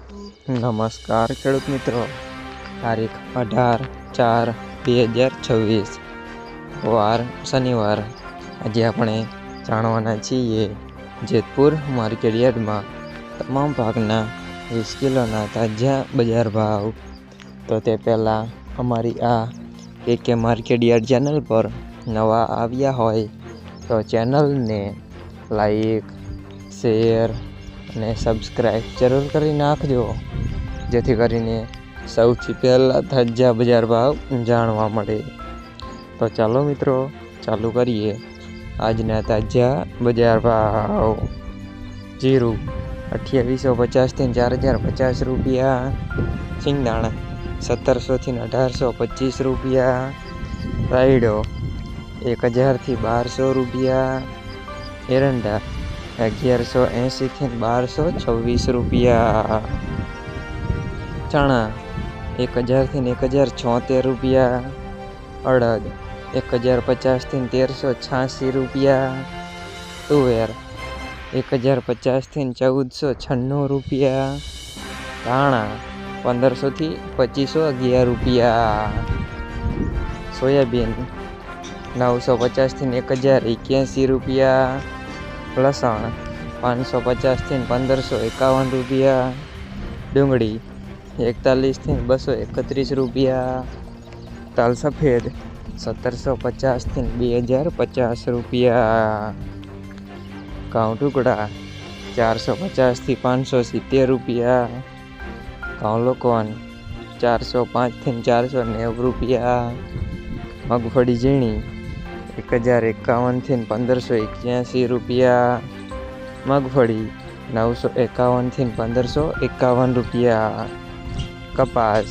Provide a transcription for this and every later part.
નમસ્કાર ખેડૂત મિત્રો, તારીખ 18/4/2026 વાર શનિવાર। આજે આપણે જાણવાના છીએ જેતપુર માર્કેટ યાર્ડમાં તમામ પાકના 20 કિલોના તાજા બજાર ભાવ। તો તે પહેલાં અમારી આ કે માર્કેટ યાર્ડ ચેનલ પર નવા આવ્યા હોય તો ચેનલને લાઈક, શેર અને સબસ્ક્રાઈબ જરૂર કરી નાખજો, જેથી કરીને સૌથી પહેલાં તાજા બજાર ભાવ જાણવા મળે। તો ચાલો મિત્રો, ચાલુ કરીએ આજના તાજા બજાર ભાવ। જીરું 2850 થી 4050 રૂપિયા, સિંગદાણા 1700 થી 1825 રૂપિયા, રાયડો 1000 થી 1200 રૂપિયા, એરંડા 1180 થી 1226 રૂપિયા, ચણા 1000 થી 1076 રૂપિયા, અડદ 1050 થી 1386 રૂપિયા, તુવેર 1050 થી 1496 રૂપિયા, ધાણા 1500 થી 2511 રૂપિયા, સોયાબીન 950 થી 1081 રૂપિયા, લસણ 550 થી 1551 રૂપિયા, ડુંગળી 41 થી 231 રૂપિયા, તલ સફેદ 1750 થી 2050 રૂપિયા, ઘઉં ટુકડા 450 થી 570 રૂપિયા, ઘઉં લોકવન 405 થી 490 રૂપિયા, મગફળી ઝીણી 1051 થી 1581 રૂપિયા, મગફળી 951 થી 1551 રૂપિયા, કપાસ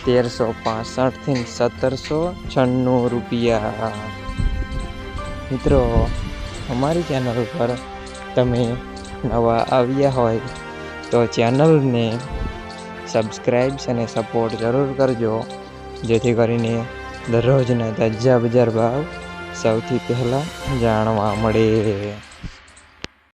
1365 થી 1796 રૂપિયા। મિત્રો, અમારી ચેનલ પર તમે નવા આવ્યા હોય તો ચેનલને સબસ્ક્રાઈબ અને સપોર્ટ જરૂર કરજો, જેથી કરીને દરરોજના તાજા બજાર ભાવ સૌથી પહેલાં જાણવા મળે।